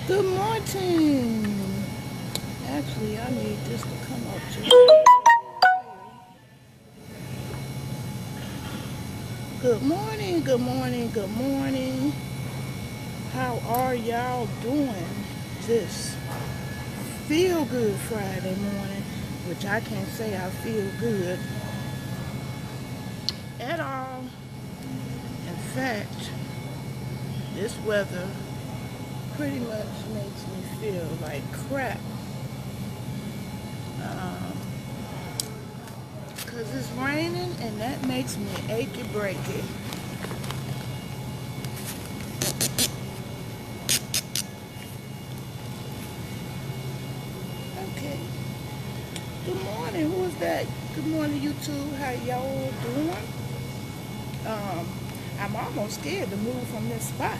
Good morning. Actually, I need this to come up too. Good morning, good morning, good morning. How are y'all doing this feel good Friday morning? Which I can't say I feel good at all. In fact, this weather pretty much makes me feel like crap. Because it's raining and that makes me achy breaky. Okay. Good morning. Who is that? Good morning, YouTube. How y'all doing? I'm almost scared to move from this spot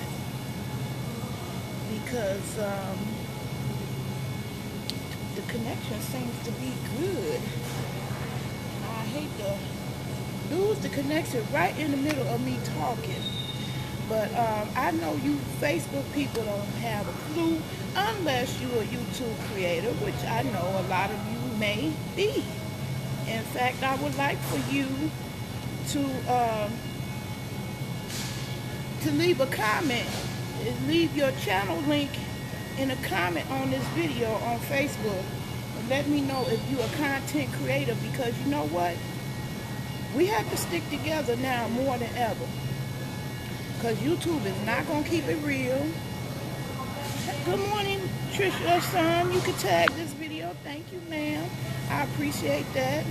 because the connection seems to be good. I hate to lose the connection right in the middle of me talking. But I know you Facebook people don't have a clue unless you're a YouTube creator, which I know a lot of you may be. In fact, I would like for you to leave a comment, leave your channel link in a comment on this video on Facebook. And let me know if you're a content creator, because you know what? We have to stick together now more than ever. Because YouTube is not going to keep it real. Good morning, Trisha son. You can tag this video. Thank you, ma'am. I appreciate that.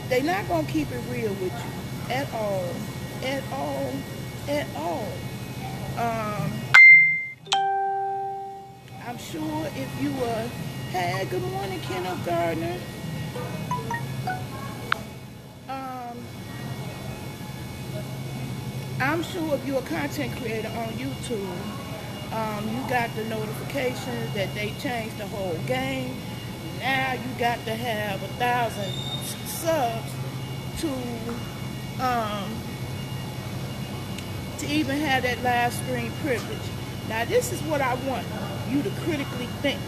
They're not going to keep it real with you at all. At all. At all. I'm sure if you were, hey, good morning, Kenneth Gardner. I'm sure if you're a content creator on YouTube, you got the notification that they changed the whole game. Now you got to have 1,000 subs to even have that live stream privilege. Now this is what I want you to critically think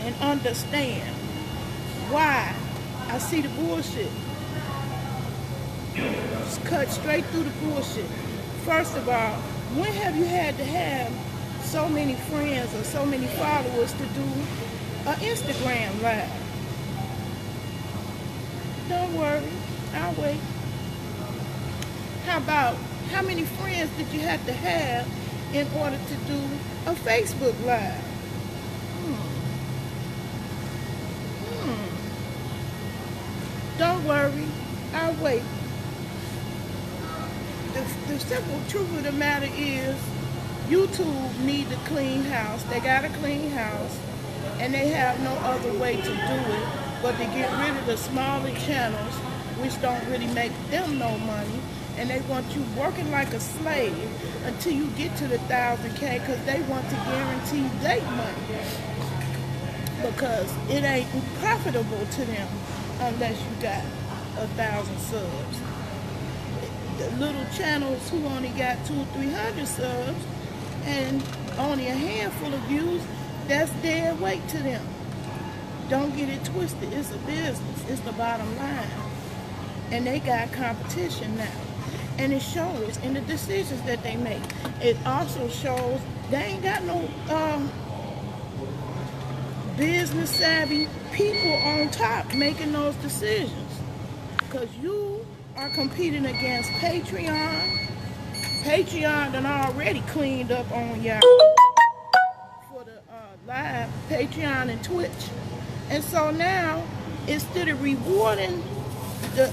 and understand why I see the bullshit. Just cut straight through the bullshit. First of all, when have you had to have so many friends or so many followers to do an Instagram live? Don't worry, I'll wait. How about how many friends did you have to have in order to do a Facebook live? Don't worry, I'll wait. The simple truth of the matter is YouTube need a clean house. They got a clean house, and they have no other way to do it but to get rid of the smaller channels, which don't really make them no money, and they want you working like a slave until you get to the 1,000K, because they want to guarantee their money, because it ain't profitable to them unless you got 1,000 subs. The little channels who only got 200 or 300 subs and only a handful of views, that's dead weight to them. Don't get it twisted. It's a business. It's the bottom line. And they got competition now. And it shows in the decisions that they make. It also shows they ain't got no business savvy people on top making those decisions. Because you are competing against Patreon. Patreon done already cleaned up on y'all for the live Patreon and Twitch. And so now, instead of rewarding the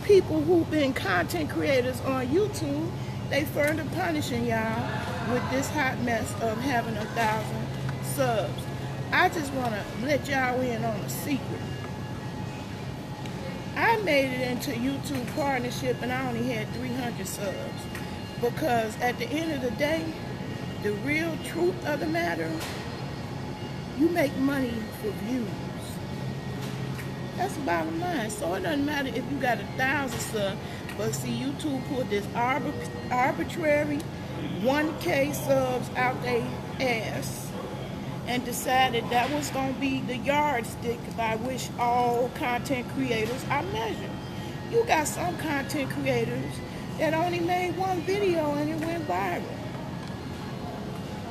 people who've been content creators on YouTube, they further punishing y'all with this hot mess of having 1,000 subs. I just want to let y'all in on a secret. I made it into YouTube partnership and I only had 300 subs. Because at the end of the day, the real truth of the matter, you make money for views. That's the bottom line. So it doesn't matter if you got 1,000 subs. But see, YouTube put this arbitrary 1K subs out their ass and decided that was going to be the yardstick by which all content creators are measured. You got some content creators that only made one video and it went viral.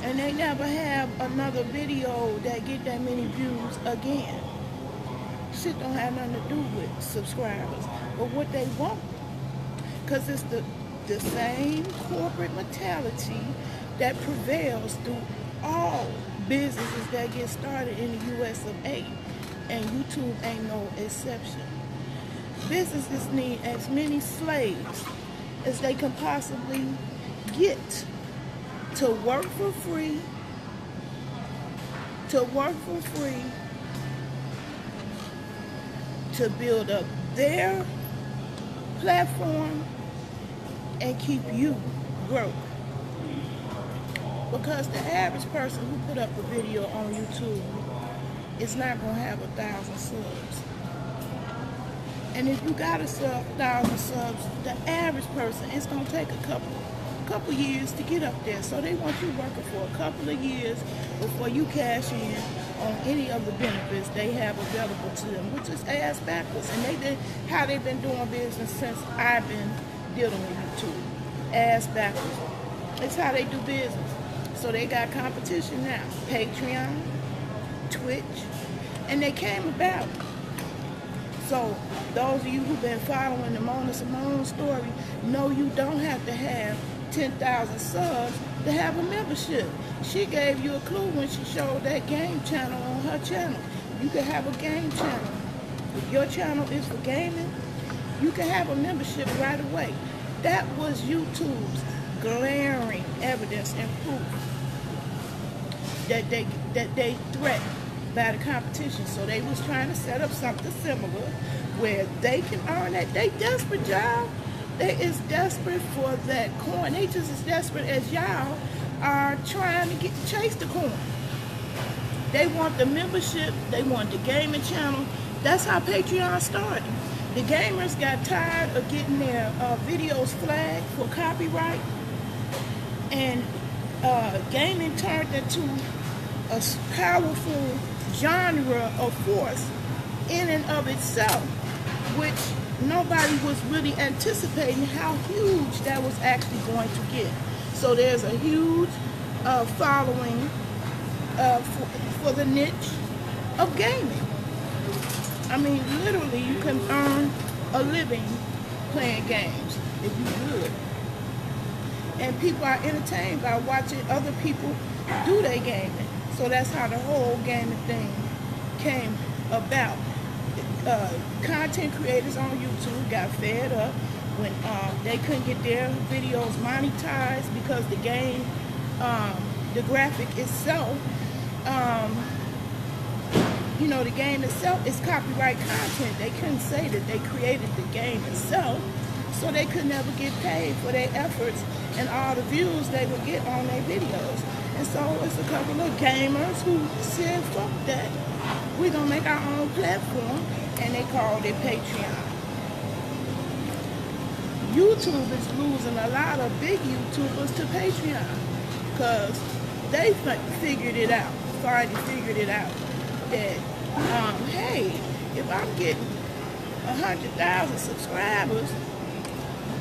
And they never have another video that get that many views again. Shit don't have nothing to do with subscribers, but what they want. Because it's the same corporate mentality that prevails through all businesses that get started in the US of A. And YouTube ain't no exception. Businesses need as many slaves as they can possibly get to work for free, to build up their platform and keep you broke. Because the average person who put up a video on YouTube is not going to have 1,000 subs. And if you got 1,000 subs, the average person, it's going to take a couple years to get up there. So they want you working for a couple of years before you cash in on any of the benefits they have available to them, which is ass backwards. And how they've been doing business since I've been dealing with YouTube. Ass backwards. That's how they do business. So they got competition now. Patreon, Twitch, and they came about. So those of you who've been following the Mona Simone story know you don't have to have 10,000 subs to have a membership. She gave you a clue when she showed that game channel on her channel. You can have a game channel. If your channel is for gaming, you can have a membership right away. That was YouTube's glaring evidence and proof that they threatened by the competition. So they was trying to set up something similar where they can earn that. They desperate, y'all. They is desperate for that coin. They just as desperate as y'all are trying to chase the coin. They want the membership. They want the gaming channel. That's how Patreon started. The gamers got tired of getting their videos flagged for copyright, and gaming turned into a powerful genre of force in and of itself, which nobody was really anticipating how huge that was actually going to get. So there's a huge following for the niche of gaming. I mean, literally, you can earn a living playing games if you good. And people are entertained by watching other people do their gaming. So that's how the whole gaming thing came about. Content creators on YouTube got fed up when they couldn't get their videos monetized because the game, the graphic itself, you know, the game itself is copyright content. They couldn't say that they created the game itself, so they could never get paid for their efforts and all the views they would get on their videos. And so it's a couple of gamers who said, fuck that. We're going to make our own platform, and they called it Patreon. YouTube is losing a lot of big YouTubers to Patreon because they figured it out, already figured it out, that, hey, if I'm getting 100,000 subscribers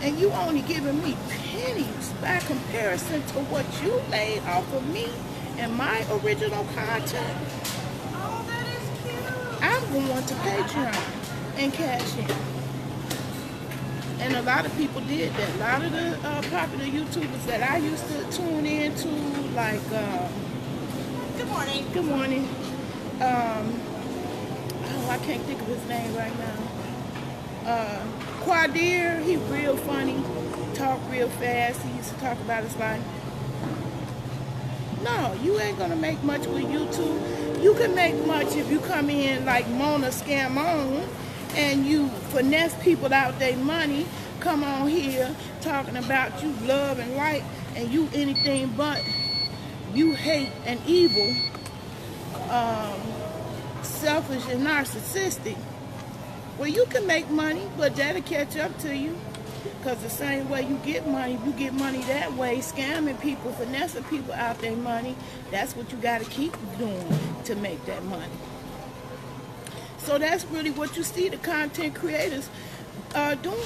and you only giving me pennies by comparison to what you made off of me and my original content, Oh, that is cute. I'm going to Patreon and cash in. And a lot of people did that. A lot of the popular YouTubers that I used to tune in to, like, Good morning. good morning, oh, I can't think of his name right now. Quadir, he real funny, talk real fast. He used to talk about his life. No, you ain't gonna make much with YouTube. You can make much if you come in like Mona Scamone and you finesse people out their money, come on here talking about you love and light and you anything but, you hate and evil, selfish and narcissistic. Well, you can make money, but that'll catch up to you. Because the same way you get money that way, scamming people, finessing people out their money. That's what you got to keep doing to make that money. So that's really what you see the content creators doing.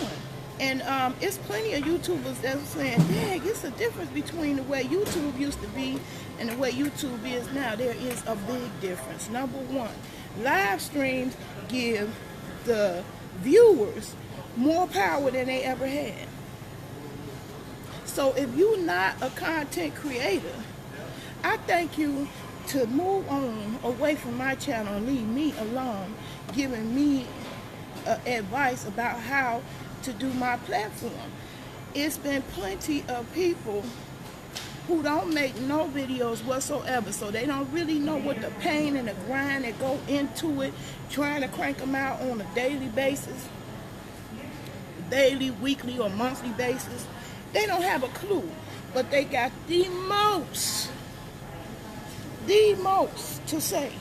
And it's plenty of YouTubers that are saying, dang, it's a difference between the way YouTube used to be and the way YouTube is now. There is a big difference. Number one, live streams give the viewers more power than they ever had. So if you're not a content creator, I thank you to move on away from my channel and leave me alone, giving me advice about how to do my platform. It's been plenty of people who don't make no videos whatsoever, so they don't really know what the pain and the grind that go into it, trying to crank them out on a daily basis, daily, weekly, or monthly basis. They don't have a clue, but they got the most to say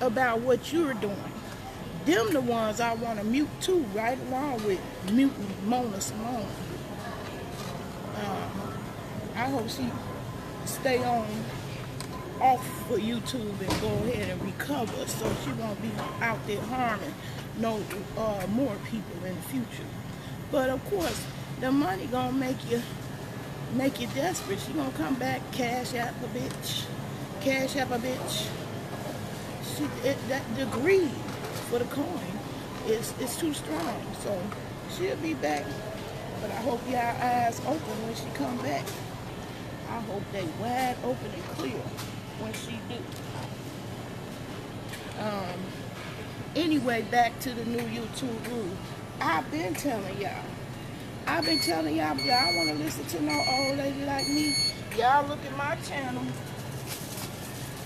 about what you're doing. Them the ones I want to mute too, right along with muting Mona Simone. I hope she stay off for YouTube and go ahead and recover, so she won't be out there harming no more people in the future. But of course, the money gonna make you desperate. She gonna come back, cash out a bitch. The greed for the coin is too strong. So she'll be back. But I hope y'all eyes open when she come back. I hope they wide open and clear when she do. Anyway, back to the new YouTube rule. I've been telling y'all, but y'all want to listen to no old lady like me. Y'all look at my channel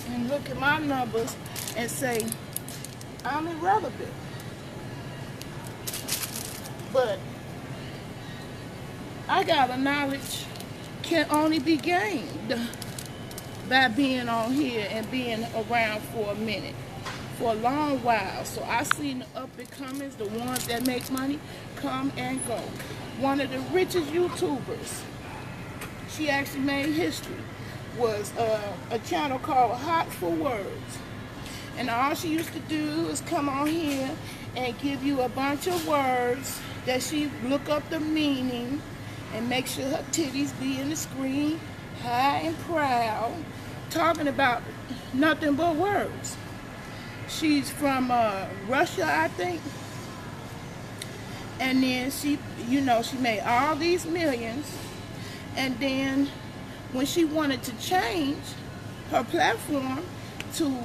and look at my numbers and say, I'm irrelevant. But I got a knowledge can only be gained by being on here and being around for a minute, for a long while. So I seen the up and comers, the ones that make money, come and go. One of the richest YouTubers, she actually made history, was a channel called Hot for Words. And all she used to do is come on here and give you a bunch of words that she look up the meaning and make sure her titties be in the screen, high and proud, talking about nothing but words. She's from Russia, I think. And then she made all these millions. And then when she wanted to change her platform to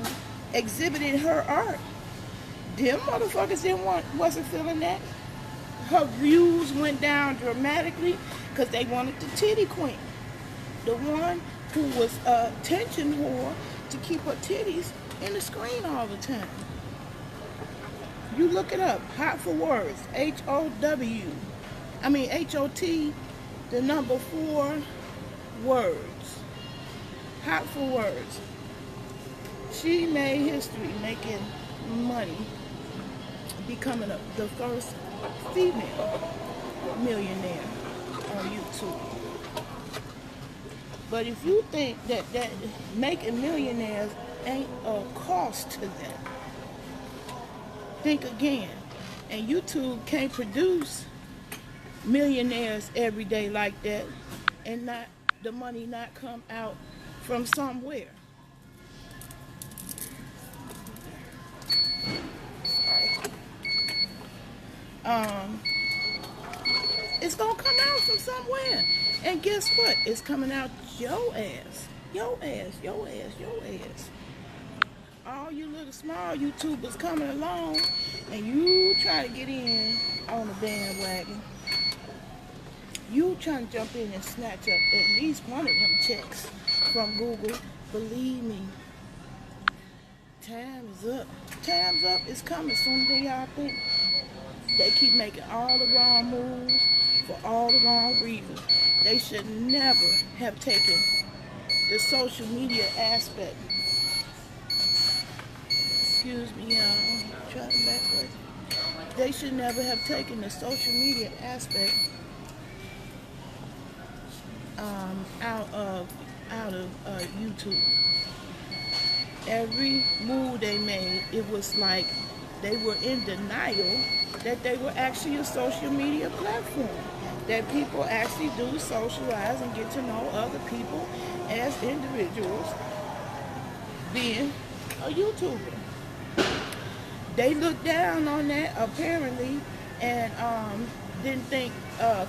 exhibiting her art, them motherfuckers wasn't feeling that. Her views went down dramatically because they wanted the titty queen, the one who was a attention whore to keep her titties in the screen all the time. You look it up, Hot for Words, H-O-T, the number 4 words. Hot for Words. She made history making money, becoming the first female millionaire on YouTube. But if you think that making millionaires ain't a cost to them, think again. And YouTube can't produce millionaires every day like that and not the money not come out from somewhere. It's gonna come out from somewhere. And guess what? It's coming out your ass. Your ass, your ass, your ass. All you little small YouTubers coming along and you try to get in on the bandwagon. You trying to jump in and snatch up at least one of them checks from Google. Believe me. Time is up. Time's up. It's coming sooner than y'all think. They keep making all the wrong moves for all the wrong reasons. They should never have taken the social media aspect. Excuse me, y'all. Try to backwards. they should never have taken the social media aspect out of YouTube. Every move they made, it was like they were in denial that they were actually a social media platform, that people actually do socialize and get to know other people as individuals being a YouTuber. They looked down on that apparently, and didn't think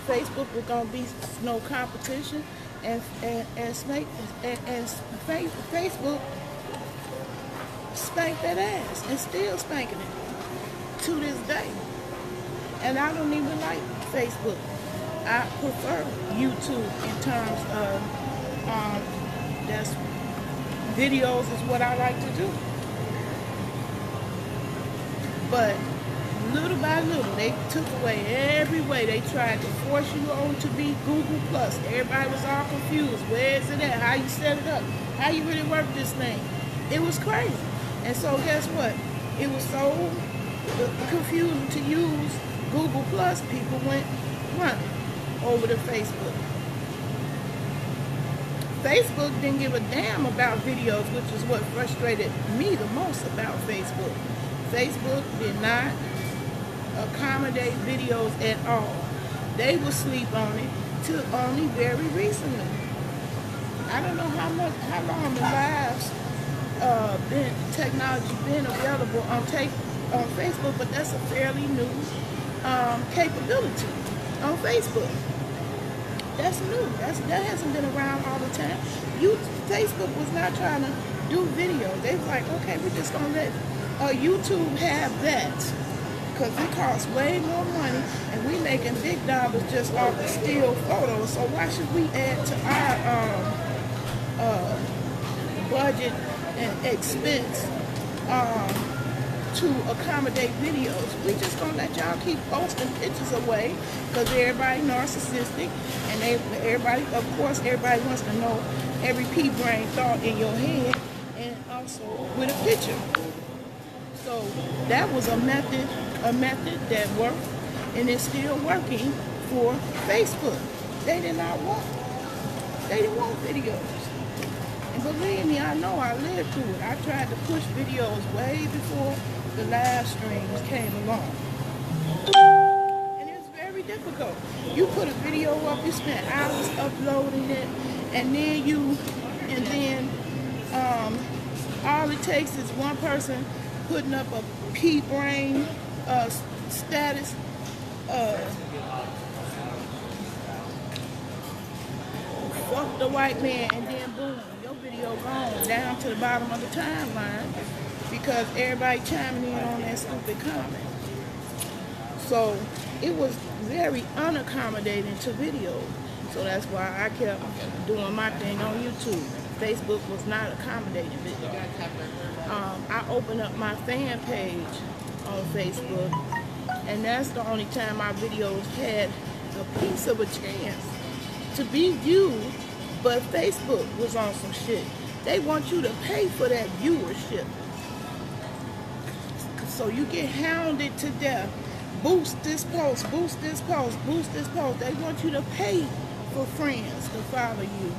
Facebook was gonna be no competition, and Facebook spanked that ass and still spanking it to this day. And I don't even like Facebook. I prefer YouTube in terms of that's videos is what I like to do. But little by little, they took away every way. They tried to force you on to be Google Plus. Everybody was all confused. Where is it at? How you set it up? How you really work this thing? It was crazy. And so guess what? It was so confusing to use Google Plus. People went running over to Facebook. Facebook didn't give a damn about videos, which is what frustrated me the most about Facebook. Facebook did not accommodate videos at all. They would sleep on it till only very recently. I don't know how long the lives technology been available on Facebook, but that's a fairly new capability on Facebook. That's new. That hasn't been around all the time. Facebook was not trying to do videos. They was like, okay, we're just gonna let YouTube have that, because it costs way more money, and we making big dollars just off the still photos. So why should we add to our budget and expense to accommodate videos? We just gonna let y'all keep posting pictures away, because everybody narcissistic, and everybody, of course, everybody wants to know every pea-brain thought in your head, and also with a picture. So that was a method that worked, and it's still working for Facebook. They didn't want videos. And believe me, I know I lived through it. I tried to push videos way before the live streams came along. And it's very difficult. You put a video up, you spend hours uploading it, and then all it takes is one person putting up a pea-brain status, fuck the white man, and then boom, your video gone down to the bottom of the timeline because everybody chiming in on that stupid comment. So it was very unaccommodating to video. So that's why I kept doing my thing on YouTube. Facebook was not accommodating video. I opened up my fan page on Facebook, and that's the only time my videos had a piece of a chance to be viewed. But Facebook was on some shit. They want you to pay for that viewership. So you get hounded to death. Boost this post, boost this post, boost this post. They want you to pay for friends to follow you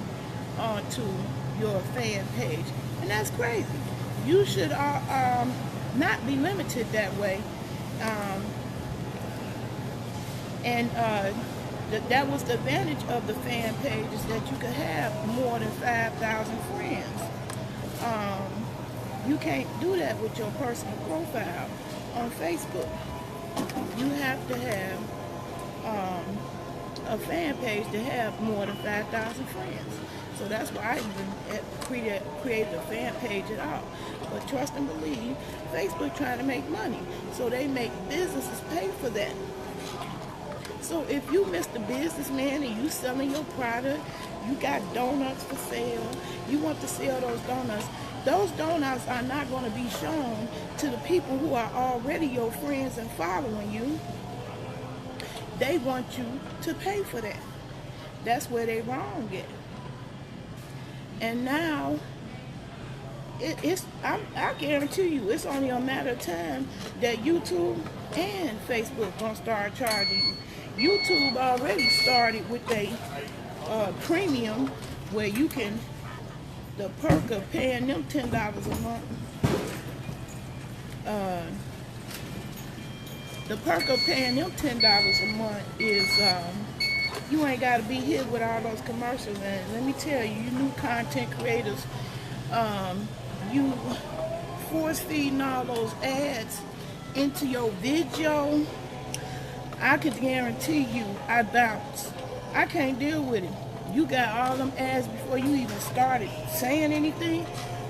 onto your fan page. And that's crazy. You should not be limited that way. That was the advantage of the fan page, is that you could have more than 5,000 friends. You can't do that with your personal profile on Facebook. You have to have a fan page to have more than 5,000 friends. So that's why I even created a fan page at all. But trust and believe, Facebook trying to make money. So they make businesses pay for that. So if you Mr. Businessman and you selling your product, you got donuts for sale, you want to sell those donuts are not going to be shown to the people who are already your friends and following you. They want you to pay for that. That's where they wrong at. And now I guarantee you, it's only a matter of time that YouTube and Facebook gonna start charging you. YouTube already started with a premium where you can, the perk of paying them $10 a month. The perk of paying them $10 a month is you ain't got to be hit with all those commercials. And let me tell you, you new content creators, you force feeding all those ads into your video, I could guarantee you I bounce. I can't deal with it. You got all them ads before you even started saying anything.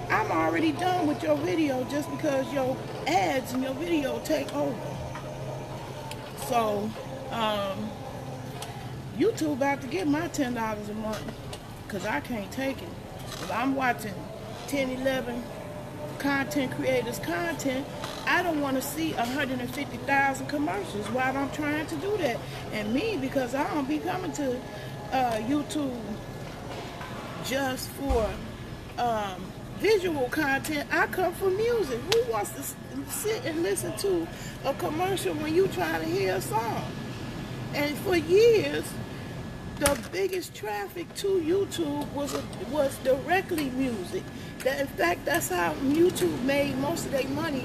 I'm already done with your video just because your ads and your video take over. So, YouTube about to get my $10 a month because I can't take it. If I'm watching 10, 11 content creators' content, I don't want to see 150,000 commercials while I'm trying to do that. And me, because I don't be coming to YouTube just for visual content, I come for music. Who wants to sit and listen to a commercial when you trying to hear a song? And for years, the biggest traffic to YouTube was directly music. In fact, that's how YouTube made most of their money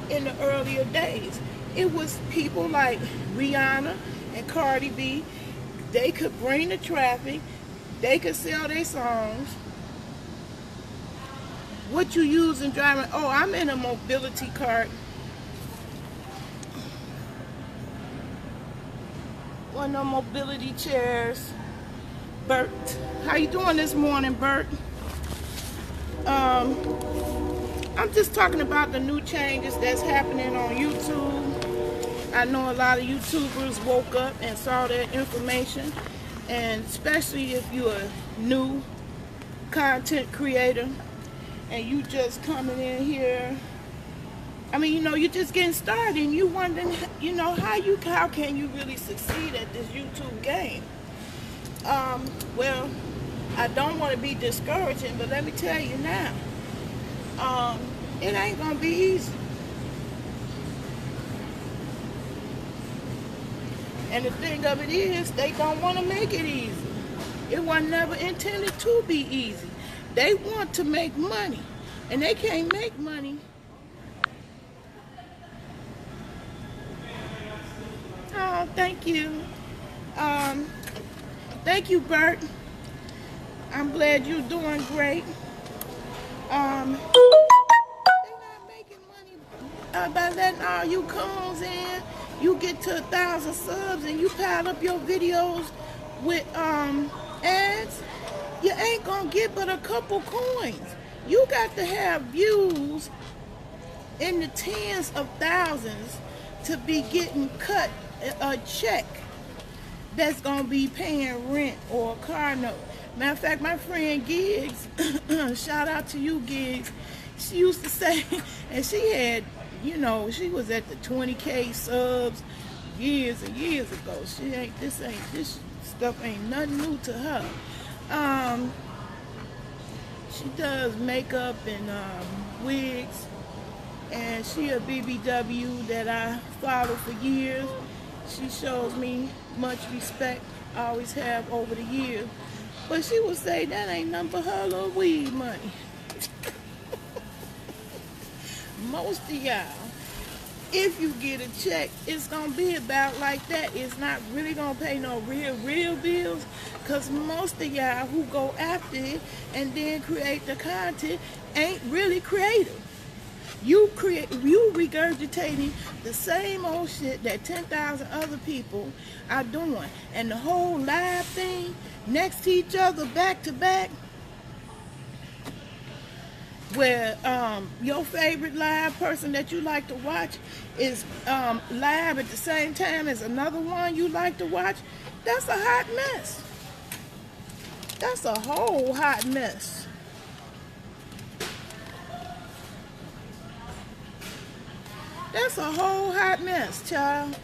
in the earlier days. It was people like Rihanna and Cardi B. They could bring the traffic. They could sell their songs. What you use in driving? Oh, I'm in a mobility cart. One of the mobility chairs. Bert, how you doing this morning, Bert? I'm just talking about the new changes that's happening on YouTube. I know a lot of YouTubers woke up and saw that information, and especially if you're a new content creator and you just coming in here. I mean, you know, you're just getting started and you wondering, you know, how can you really succeed at this YouTube game? Well, I don't want to be discouraging, but let me tell you now, it ain't gonna be easy. And the thing of it is, they don't want to make it easy. It was never intended to be easy. They want to make money, and they can't make money. Oh, thank you. Thank you, Bert. I'm glad you're doing great. They're not making money by letting all you coons in. You get to 1,000 subs and you pile up your videos with ads. You ain't gonna get but a couple coins. You got to have views in the tens of thousands to be getting cut a check that's gonna be paying rent or a car note. Matter of fact, my friend Giggs, shout out to you, Giggs, she used to say, and she had, you know, she was at the 20K subs years and years ago. This stuff ain't nothing new to her. She does makeup and wigs, and she a BBW that I follow for years. She shows me much respect, I always have over the years. But she would say that ain't nothing but her little weed money. Most of y'all, if you get a check, it's gonna be about like that. It's not really gonna pay no real bills, because most of y'all who go after it and then create the content ain't really creative. You regurgitating the same old shit that 10,000 other people are doing, and the whole live thing next to each other, back to back, where your favorite live person that you like to watch is live at the same time as another one you like to watch. That's a hot mess. That's a whole hot mess. That's a whole hot mess, child.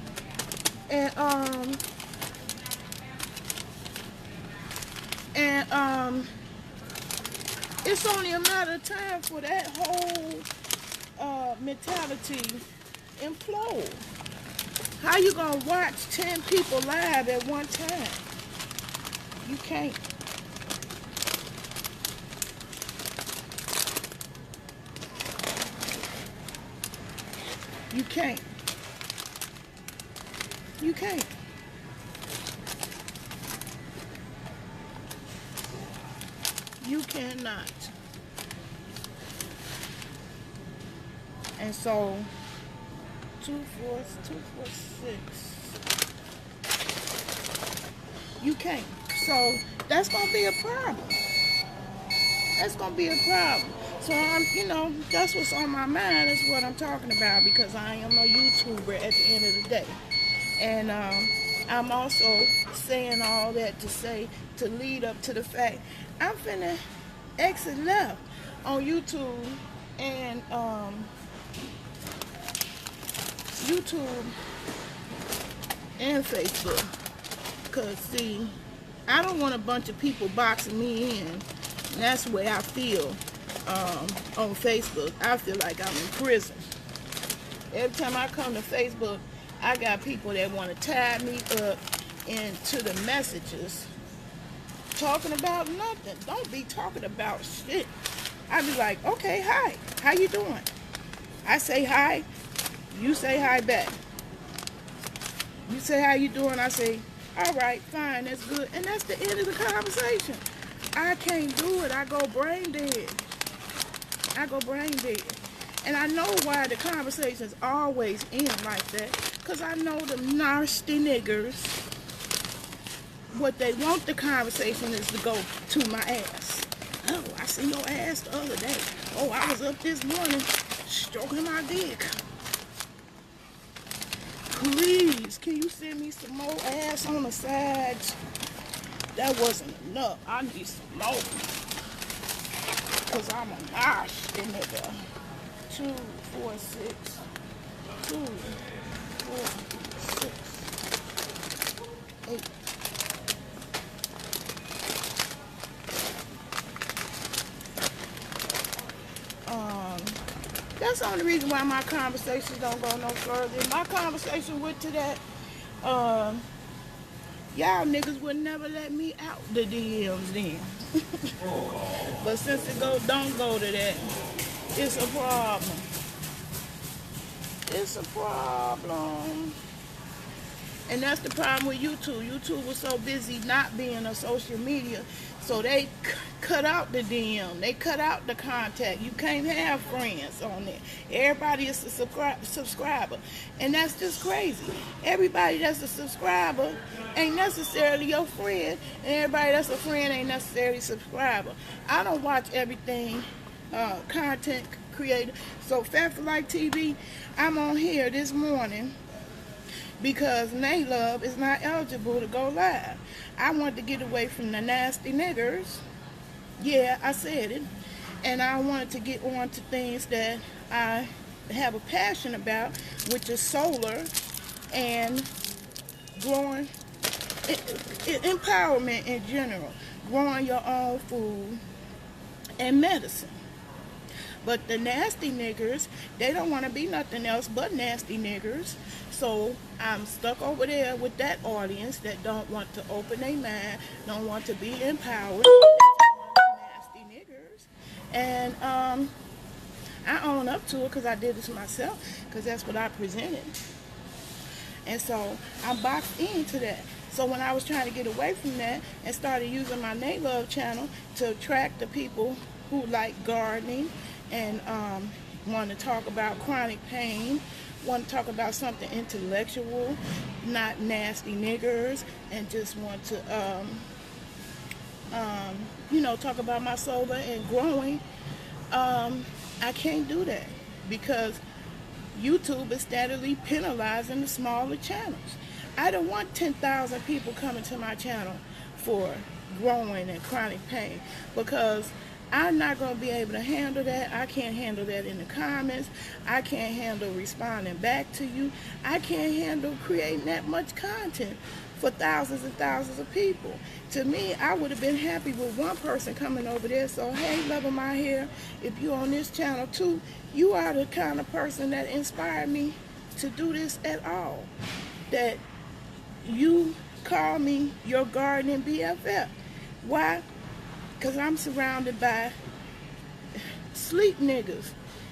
And It's only a matter of time for that whole mentality implode. How you gonna watch 10 people live at one time? You can't. You can't. You can't. You cannot. And so 246. You can't. So that's gonna be a problem. That's gonna be a problem. So that's what's on my mind is what I'm talking about, because I am a YouTuber at the end of the day. And I'm also saying all that to say, to lead up to the fact I'm finna exit left on YouTube and Facebook. Cause see, I don't want a bunch of people boxing me in. And that's the way I feel on Facebook. I feel like I'm in prison. Every time I come to Facebook, I got people that want to tie me up into the messages talking about nothing. Don't be talking about shit. I be like, okay, hi, how you doing? I say hi, you say hi back. You say how you doing, I say, all right, fine, that's good. And that's the end of the conversation. I can't do it. I go brain dead. And I know why the conversations always end like that. Because I know the nasty niggers, what they want the conversation is to go to my ass. Oh, I seen your ass the other day. Oh, I was up this morning stroking my dick. Please, can you send me some more ass on the sides? That wasn't enough. I need some more. Because I'm a nasty nigga. 2, 4, 6. 2, 4, 6, 8. That's the only reason why my conversations don't go no further. My conversation with to that, y'all niggas would never let me out the DMs then. But since it don't go to that, it's a problem. It's a problem. And that's the problem with YouTube. YouTube was so busy not being a social media, so they cut out the DM. They cut out the contact. You can't have friends on there. Everybody is a subscriber. And that's just crazy. Everybody that's a subscriber ain't necessarily your friend. And everybody that's a friend ain't necessarily a subscriber. I don't watch everything content creator. So Fat for Life TV, I'm on here this morning because Naylove is not eligible to go live. I wanted to get away from the nasty niggers. Yeah, I said it. And I wanted to get on to things that I have a passion about, which is solar and growing, empowerment in general, growing your own food and medicine. But the nasty niggers, they don't want to be nothing else but nasty niggers. So I'm stuck over there with that audience that don't want to open their mind, don't want to be empowered. Nasty niggers. And I own up to it because I did this myself, because that's what I presented. And so I boxed into that. So when I was trying to get away from that and started using my Naylove channel to attract the people who like gardening and want to talk about chronic pain, want to talk about something intellectual, not nasty niggers, and just want to, talk about my solar and growing, I can't do that because YouTube is steadily penalizing the smaller channels. I don't want 10,000 people coming to my channel for growing and chronic pain, because I'm not going to be able to handle that. I can't handle that in the comments. I can't handle responding back to you. I can't handle creating that much content for thousands and thousands of people. To me, I would have been happy with one person coming over there. So, hey, love of my hair, if you're on this channel too, you are the kind of person that inspired me to do this at all. That you call me your gardening BFF. Why? Because I'm surrounded by sleep niggas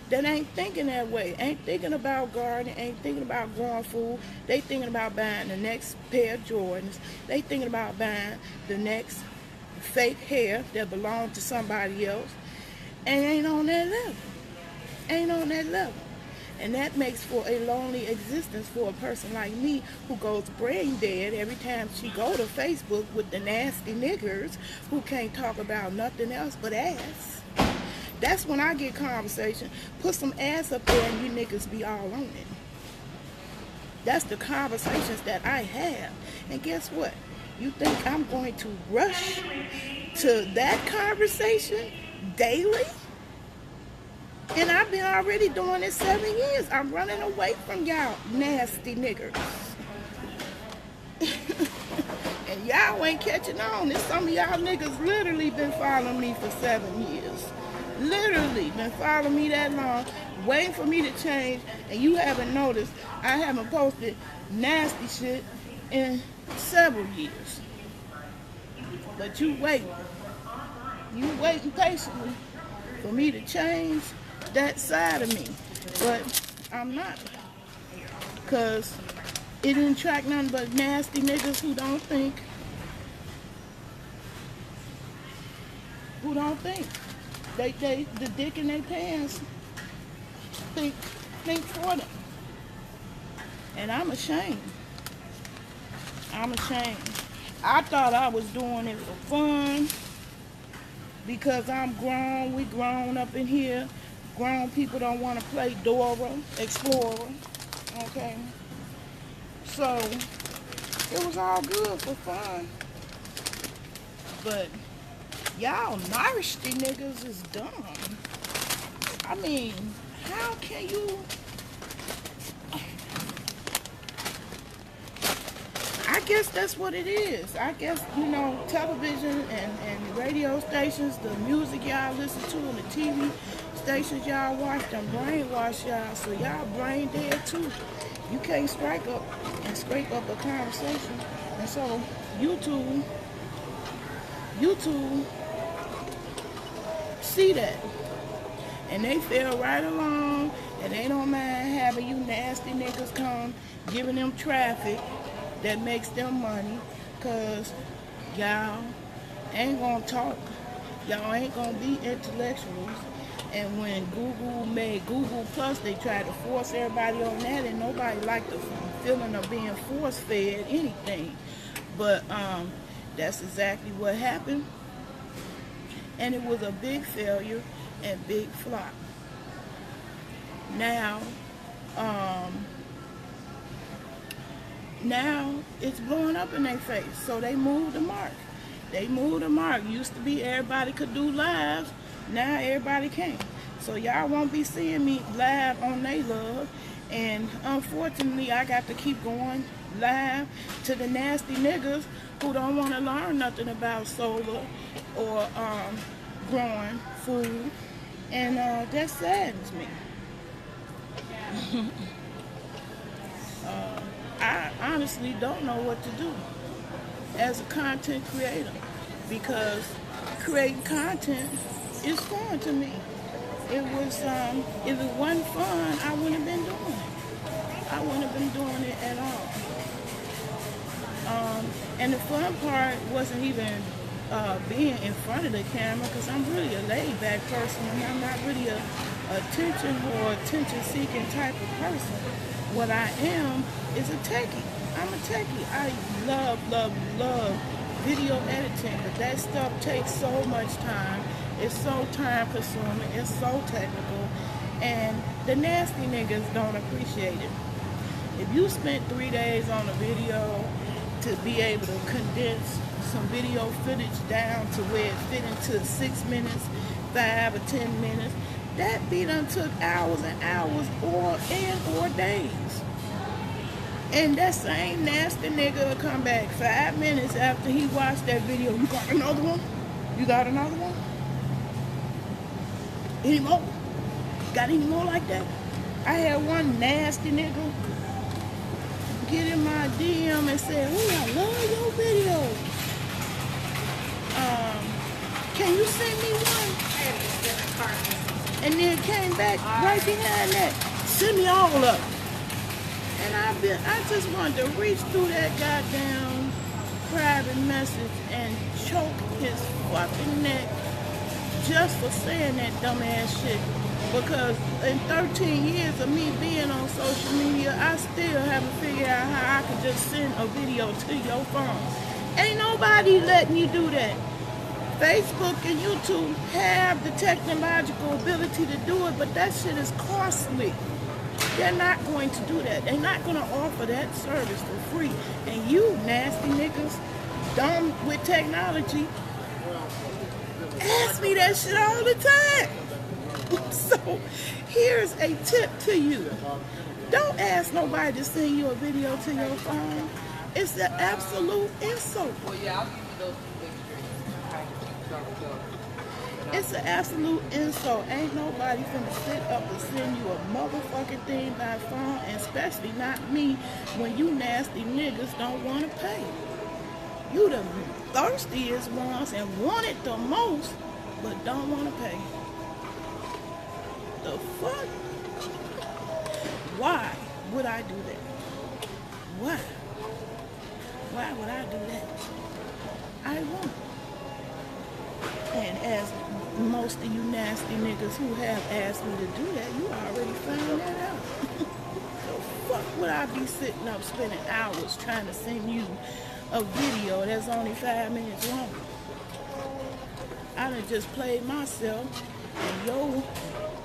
that ain't thinking that way, ain't thinking about gardening, ain't thinking about growing food. They thinking about buying the next pair of Jordans. They thinking about buying the next fake hair that belongs to somebody else, and ain't on that level. Ain't on that level. And that makes for a lonely existence for a person like me who goes brain dead every time she go to Facebook with the nasty niggers who can't talk about nothing else but ass. That's when I get conversation. Put some ass up there and you niggas be all on it. That's the conversations that I have. And guess what? You think I'm going to rush to that conversation daily? And I've been already doing it 7 years. I'm running away from y'all nasty niggers. And y'all ain't catching on. There's some of y'all niggas literally been following me for 7 years. Literally been following me that long, waiting for me to change, and you haven't noticed I haven't posted nasty shit in several years. But you waiting. You waiting patiently for me to change that side of me. But I'm not. Because it didn't attract nothing but nasty niggas who don't think. Who don't think. The dick in their pants think for them. And I'm ashamed. I'm ashamed. I thought I was doing it for fun because I'm grown. We grown up in here. Grown people don't want to play Dora Explorer. Okay? So, it was all good for fun. But y'all nasty niggas is dumb. I mean, how can you... I guess that's what it is. I guess, you know, television and radio stations, the music y'all listen to, and the TV stations y'all watch, them brainwash y'all, so y'all brain dead too. You can't strike up and scrape up a conversation. And so, YouTube see that, and they fell right along, and they don't mind having you nasty niggas come, giving them traffic that makes them money, cause y'all ain't gonna talk, y'all ain't gonna be intellectuals. And when Google made Google Plus, they tried to force everybody on that, and nobody liked the feeling of being force-fed anything. But that's exactly what happened. And it was a big failure and big flop. Now it's blowing up in their face. So they moved the mark. Used to be everybody could do lives. Now everybody can't. So y'all won't be seeing me live on They Love. And unfortunately, I got to keep going live to the nasty niggas who don't want to learn nothing about solar or growing food. And that saddens me. I honestly don't know what to do as a content creator, because creating content is fun to me. If it wasn't fun, I wouldn't have been doing it. I wouldn't have been doing it at all. And the fun part wasn't even being in front of the camera, because I'm really a laid-back person, and I'm not really a attention or attention-seeking type of person. What I am is a techie. I'm a techie. I love video editing, but that stuff takes so much time. It's so time-consuming. It's so technical, and the nasty niggas don't appreciate it. If you spent 3 days on a video to be able to condense some video footage down to where it fit into 6 minutes, 5 or 10 minutes, that be done took hours and hours or days. And that same nasty nigga will come back 5 minutes after he watched that video. You got another one? You got another one? Any more? Got any more like that? I had one nasty nigga get in my DM and say, "Oh, I love your video. Can you send me one?" And then came back right behind that. Send me all of them. And I just wanted to reach through that goddamn private message and choke his fucking neck just for saying that dumbass shit. Because in 13 years of me being on social media, I still haven't figured out how I could just send a video to your phone. Ain't nobody letting you do that. Facebook and YouTube have the technological ability to do it, but that shit is costly. They're not going to do that. They're not going to offer that service for free. And you nasty niggas, dumb with technology, ask me that shit all the time. So here's a tip to you. Don't ask nobody to send you a video to your phone. It's an absolute insult. It's an absolute insult. Ain't nobody finna sit up and send you a motherfucking thing by phone, and especially not me when you nasty niggas don't want to pay. You the thirstiest ones and want it the most, but don't want to pay. The fuck? Why would I do that? Why? Why would I do that? I won't. And as most of you nasty niggas who have asked me to do that, you already found that out. So fuck would I be sitting up spending hours trying to send you a video that's only 5 minutes long? I done just played myself, and your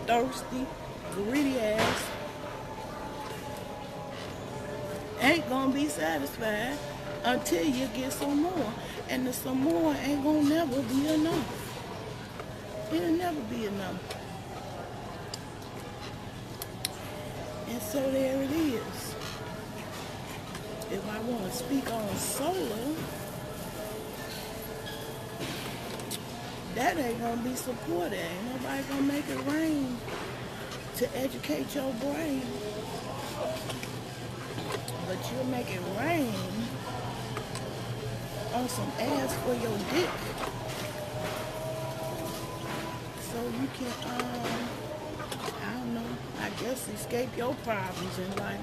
thirsty, greedy ass ain't gonna be satisfied until you get some more. And the some more ain't gonna never be enough. It'll never be enough. And so there it is. If I want to speak on solar, that ain't gonna be supported. Ain't nobody gonna make it rain to educate your brain. But you'll make it rain on some ass for your dick. So you can, I don't know, I guess escape your problems in life.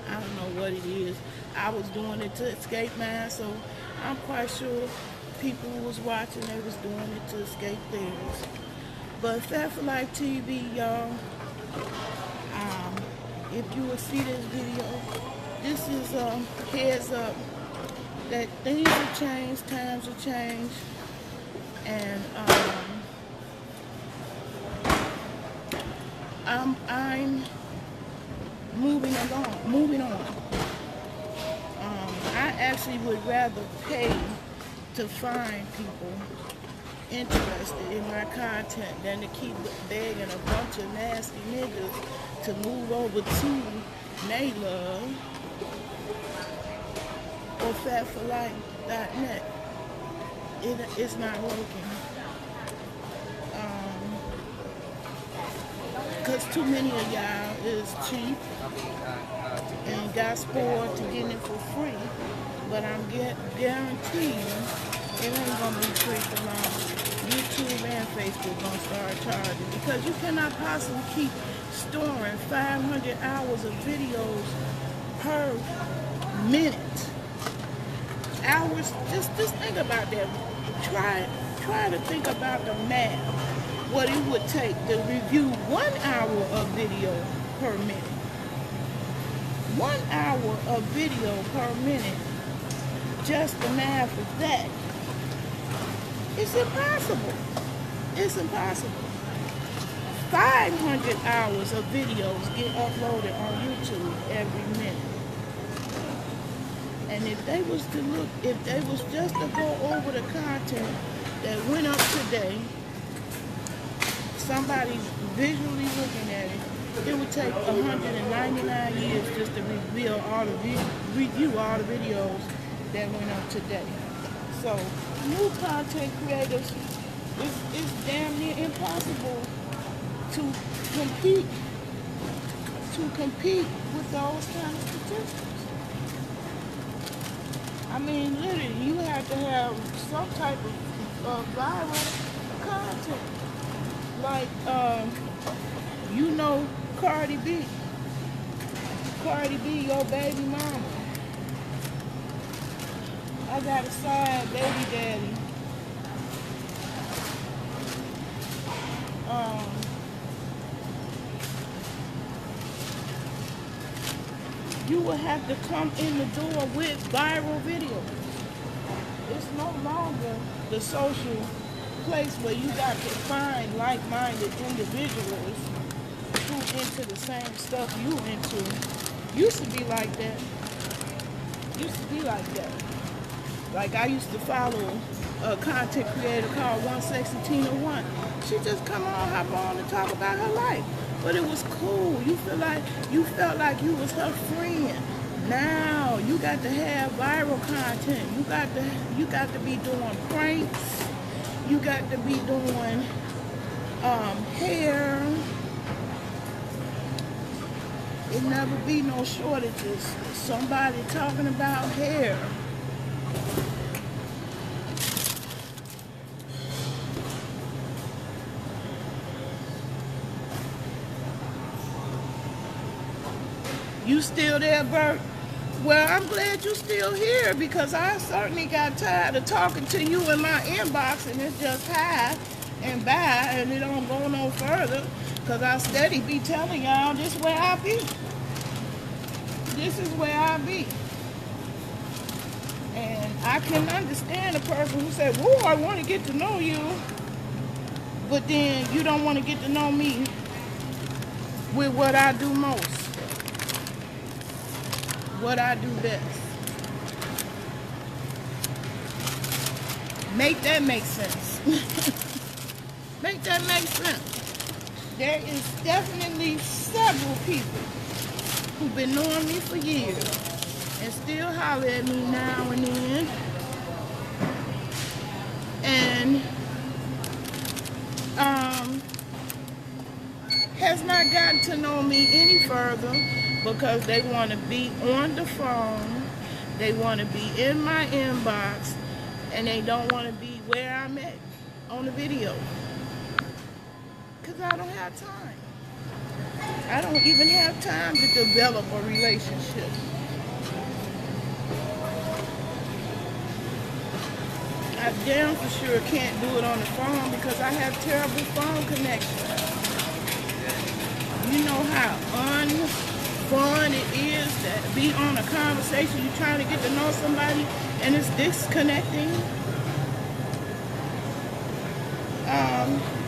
I don't know what it is. I was doing it to escape mine, so I'm quite sure people who was watching, they was doing it to escape theirs. But Fat for Life TV, y'all, if you will see this video, this is a heads up that things have changed, times have changed, and I'm moving on. I actually would rather pay to find people interested in my content than to keep begging a bunch of nasty niggas to move over to Naylove or fatforlife.net. It's not working. Because too many of y'all is cheap and got spoiled to getting it for free. But I'm guaranteeing it ain't going to be free for long. YouTube and Facebook going to start charging, because you cannot possibly keep storing 500 hours of videos per minute. Hours, just think about that. Try to think about the math. What it would take to review 1 hour of video per minute. 1 hour of video per minute. Just the math of that. It's impossible. It's impossible. 500 hours of videos get uploaded on YouTube every minute. And if they was just to go over the content that went up today, somebody visually looking at it, it would take 199 years just to review all the videos that went up today. So, new content creators, it's damn near impossible to compete with those kind of statistics. I mean, literally, you have to have some type of viral content. Like, Cardi B. Cardi B, your baby mama. I got a side baby daddy. You will have to come in the door with viral videos. It's no longer the social place where you got to find like-minded individuals who into the same stuff you into. Used to be like that. Like I used to follow a content creator called One Sexy Tina One. She just come on, hop on and talk about her life. But it was cool. You felt like you was her friend. Now you got to have viral content. You got to be doing pranks. You got to be doing hair. It never be no shortages. Somebody talking about hair. You still there, Bert? Well, I'm glad you're still here because I certainly got tired of talking to you in my inbox and it's just hi and bye and it don't go no further because I steady be telling y'all this where I be. This is where I be. And I can understand a person who said, whoa, I want to get to know you, but then you don't want to get to know me with what I do most. What I do best. Make that make sense. Make that make sense. There is definitely several people who've been knowing me for years and still holler at me now and then. And has not gotten to know me any further because they want to be on the phone, they want to be in my inbox, and they don't want to be where I'm at on the video. Because I don't have time. I don't even have time to develop a relationship. I damn for sure can't do it on the phone because I have terrible phone connection. You know how unfun it is to be on a conversation, you're trying to get to know somebody and it's disconnecting.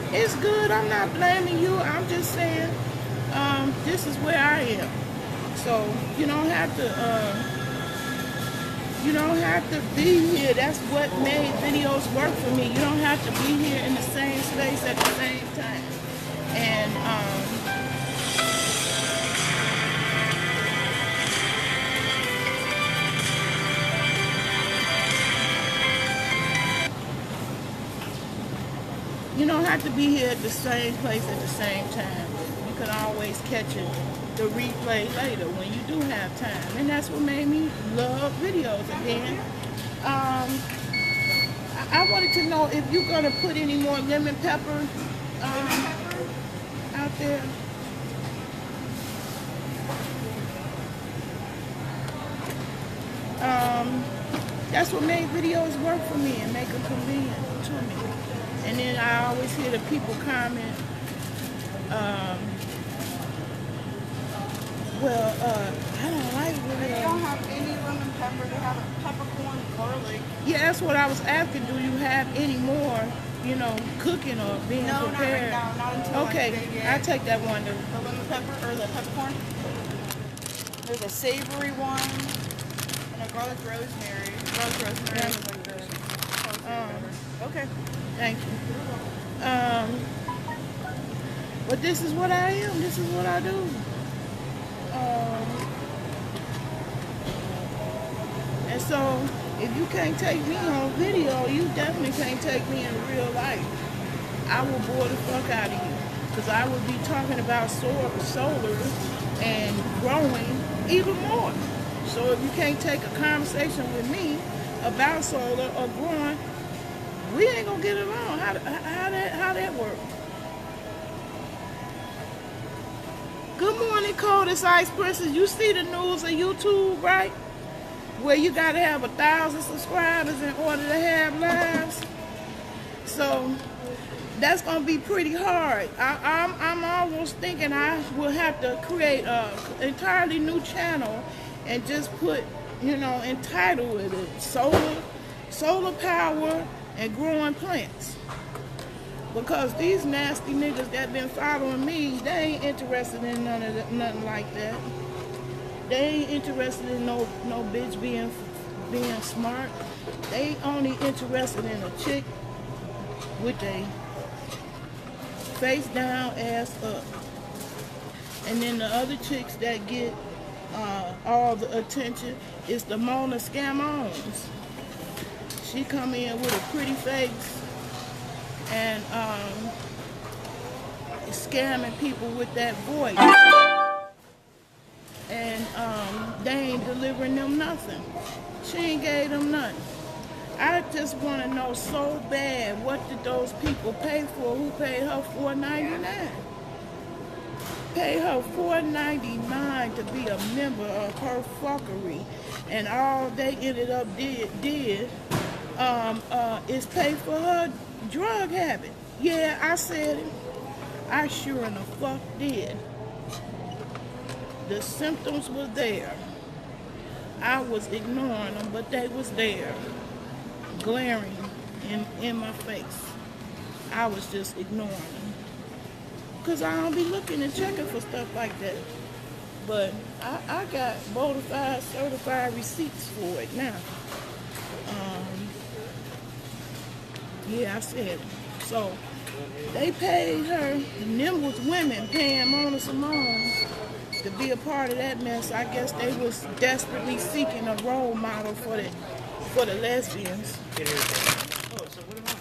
It's good, I'm not blaming you, I'm just saying this is where I am. So you don't have to be here. That's what made videos work for me. You don't have to be here in the same space at the same time. And you don't have to be here at the same place at the same time. You can always catch it, the replay later when you do have time. And that's what made me love videos again. I wanted to know if you're going to put any more lemon pepper out there. That's what made videos work for me and make them convenient to me. And then I always hear the people comment, I don't like it. They don't have any lemon pepper. They have a peppercorn garlic. Yeah, that's what I was asking. Do you have any more, cooking or being prepared? No, not until okay, I'll take that one. The lemon pepper or the peppercorn. There's a savory one and a garlic rosemary. Garlic rosemary is like the okay, thank you. But this is what I am. This is what I do. And so, if you can't take me on video, you definitely can't take me in real life. I will bore the fuck out of you. Because I will be talking about solar and growing even more. So if you can't take a conversation with me about solar or growing, we ain't gonna get along. How that work? Good morning, Coldest Ice Princess. You see the news on YouTube, right? Where you gotta have 1,000 subscribers in order to have lives. So that's gonna be pretty hard. I'm almost thinking I will have to create an entirely new channel and just put, entitle it solar power and growing plants. Because these nasty niggas that been following me, they ain't interested in nothing like that. They ain't interested in no bitch being smart. They only interested in a chick with a face down, ass up. And then the other chicks that get all the attention is the Mona Scammons. She come in with a pretty face and scamming people with that voice. And they ain't delivering them nothing. She ain't gave them nothing. I just want to know so bad, what did those people pay for who paid her $4.99? Pay her $4.99 to be a member of her fuckery, and all they ended up did is pay for her drug habit. Yeah, I said it. I sure in the fuck did. The symptoms were there. I was ignoring them, but they was there, glaring in my face. I was just ignoring them. Because I don't be looking and checking for stuff like that. But I got bona fide certified receipts for it now. Yeah, I said it. So they paid her, and them was women paying Mona Simone to be a part of that mess. I guess they was desperately seeking a role model for the lesbians. Oh, so what am I?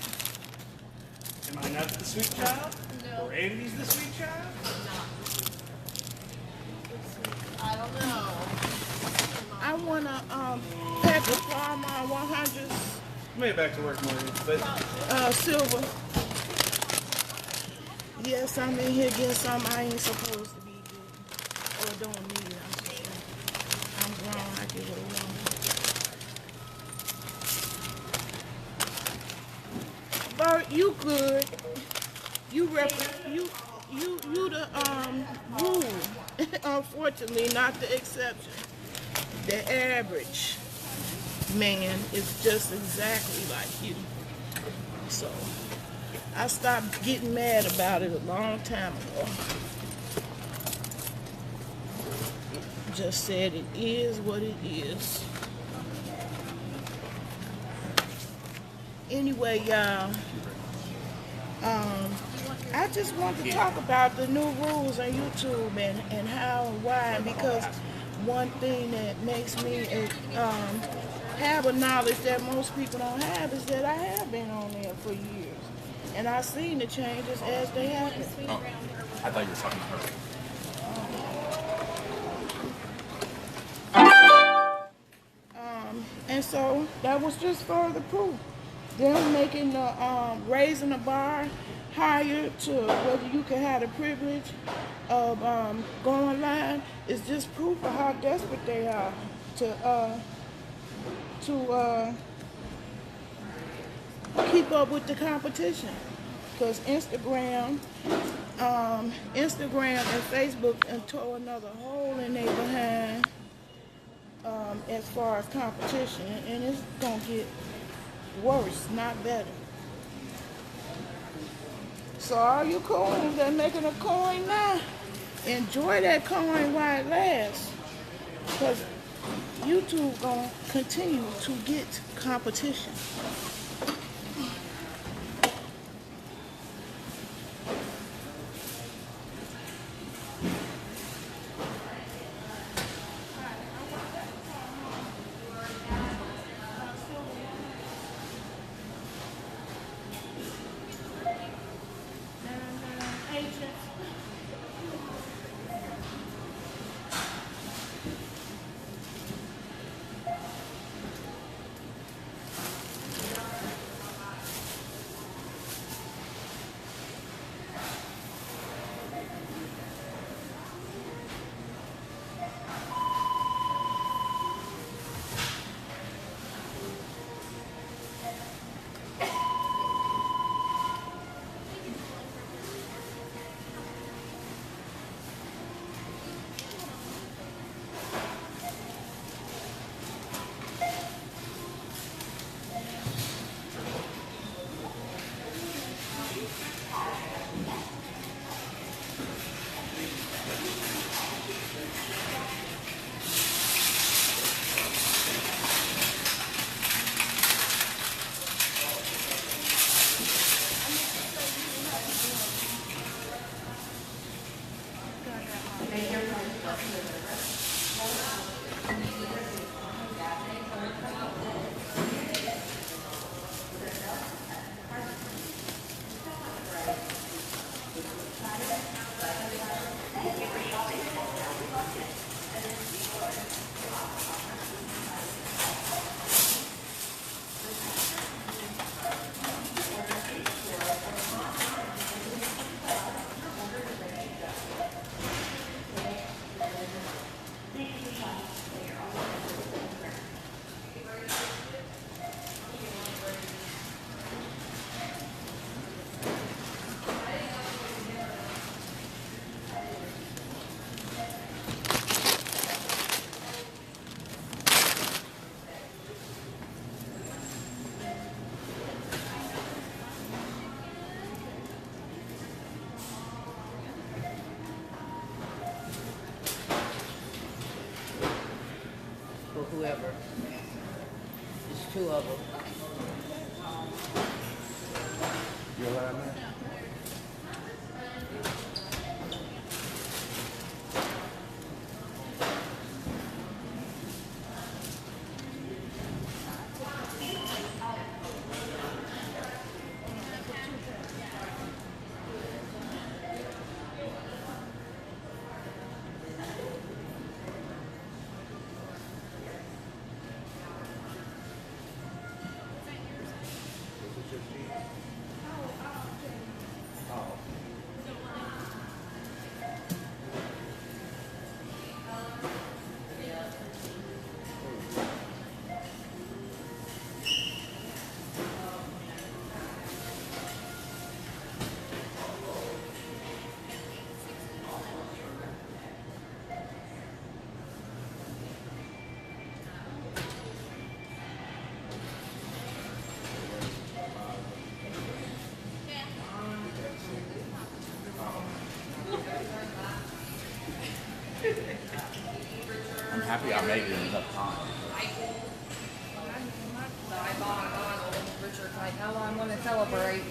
Am I not the sweet child? No. Or Andy's the sweet child? I don't know. I wanna pack a Parma 100s. Made it back to work morning, but Silver. Yes, I'm in here getting something I ain't supposed to be getting. Or don't need it, I should say. I'm grown, I get what I want. Bert, you good. You the rule. Unfortunately, not the exception. The average man is just exactly like you. So I stopped getting mad about it a long time ago. Just said it is what it is. Anyway, y'all, I just want to talk about the new rules on YouTube and how and why, because one thing that makes me have a knowledge that most people don't have is that I have been on there for years. And I've seen the changes as they happen. Oh, I thought you were talking to her. And so that was just further proof. Them making the raising the bar higher to whether you can have the privilege of going live is just proof of how desperate they are to keep up with the competition. Because Instagram and Facebook tore another hole in their behind as far as competition, and it's gonna get worse, not better. So all you coins that making a coin now, enjoy that coin while it lasts, because YouTube gonna continue to get competition. whoever. It's two of them. You alright, man? I'm happy I made it in enough time. Richard's like, how long I'm going to celebrate?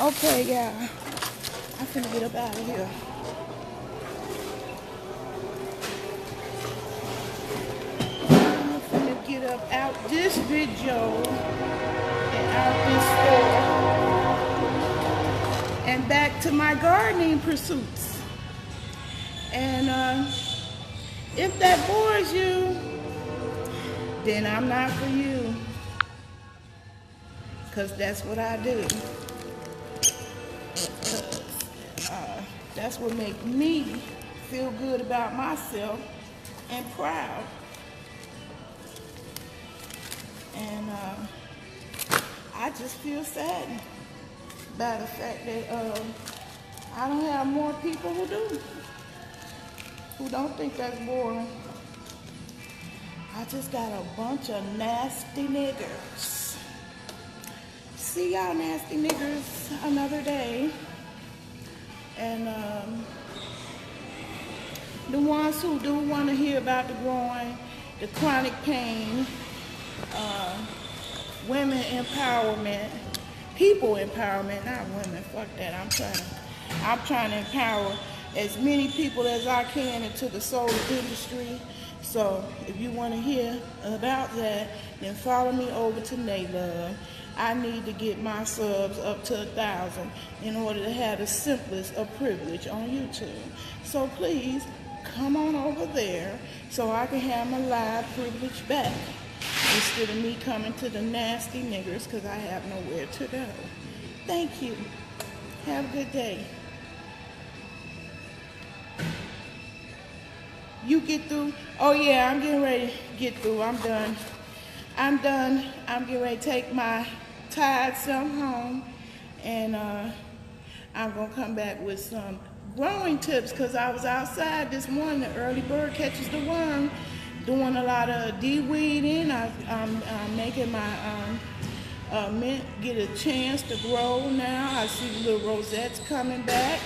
Okay, yeah. I'm finna get up out of here. I'm finna get up out this video and out this store and back to my gardening pursuits. And if that bores you, then I'm not for you. 'Cause that's what I do. That's what makes me feel good about myself and proud. And I just feel saddened by the fact that I don't have more people who do, who don't think that's boring. I just got a bunch of nasty niggers. See y'all nasty niggers another day. And the ones who do want to hear about the growing, the chronic pain, women empowerment, people empowerment, not women, fuck that. I'm trying to empower as many people as I can into the solar industry. So if you want to hear about that, then follow me over to Naylove. I need to get my subs up to 1,000 in order to have the simplest of privilege on YouTube. So please come on over there so I can have my live privilege back instead of me coming to the nasty niggers because I have nowhere to go. Thank you. Have a good day. You get through? Oh yeah, I'm getting ready to get through. I'm done. I'm getting ready to take my tired self home, and I'm gonna come back with some growing tips because I was outside this morning. The early bird catches the worm, doing a lot of de-weeding. I'm making my mint get a chance to grow now. I see the little rosettes coming back.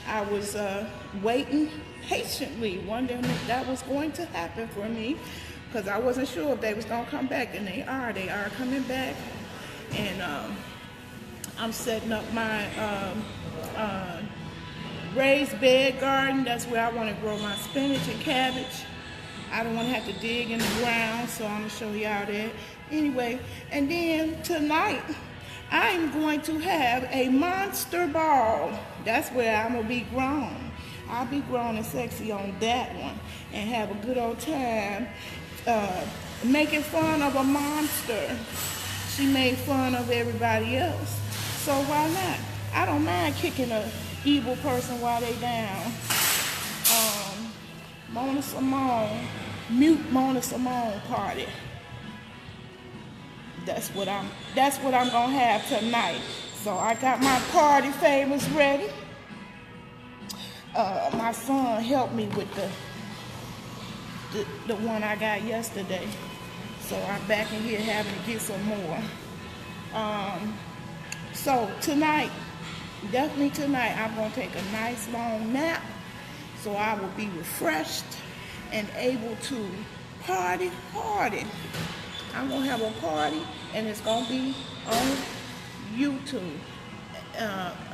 I was waiting patiently, wondering if that was going to happen for me, because I wasn't sure if they was gonna come back, and they are coming back. And I'm setting up my raised bed garden. That's where I want to grow my spinach and cabbage. I don't want to have to dig in the ground, so I'm gonna show y'all that. Anyway, and then tonight I'm going to have a monster ball. That's where I'm gonna be grown. I'll be grown and sexy on that one and have a good old time making fun of a monster. She made fun of everybody else, so why not? I don't mind kicking a evil person while they down. Mona Simone, mute Mona Simone party. That's what I'm gonna have tonight. So I got my party favors ready. my son helped me with the one I got yesterday. So I'm back in here having to get some more. So tonight, definitely tonight, I'm going to take a nice long nap so I will be refreshed and able to party hardy. I'm going to have a party and it's going to be on YouTube,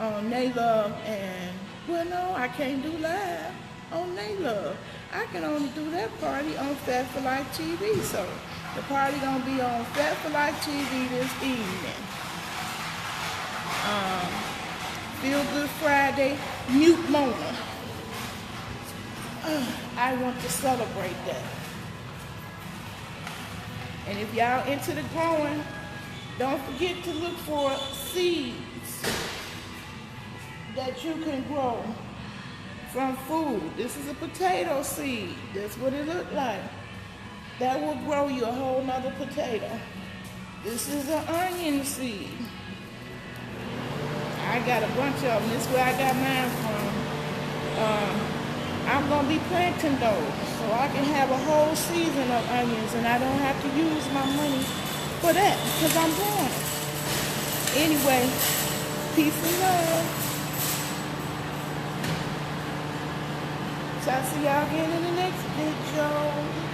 on Naylove, and well, no, I can't do live on Naylove. I can only do that party on Fat for Life TV. So the party gonna be on Fat for Life TV this evening. Feel Good Friday, Mute Mona. I want to celebrate that. And if y'all into the growing, don't forget to look for seeds that you can grow from food. This is a potato seed. That's what it looked like. That will grow you a whole nother potato. This is an onion seed. I got a bunch of them. This is where I got mine from. I'm going to be planting those so I can have a whole season of onions and I don't have to use my money for that because I'm growing it. Anyway, peace and love. So I'll see y'all again in the next video.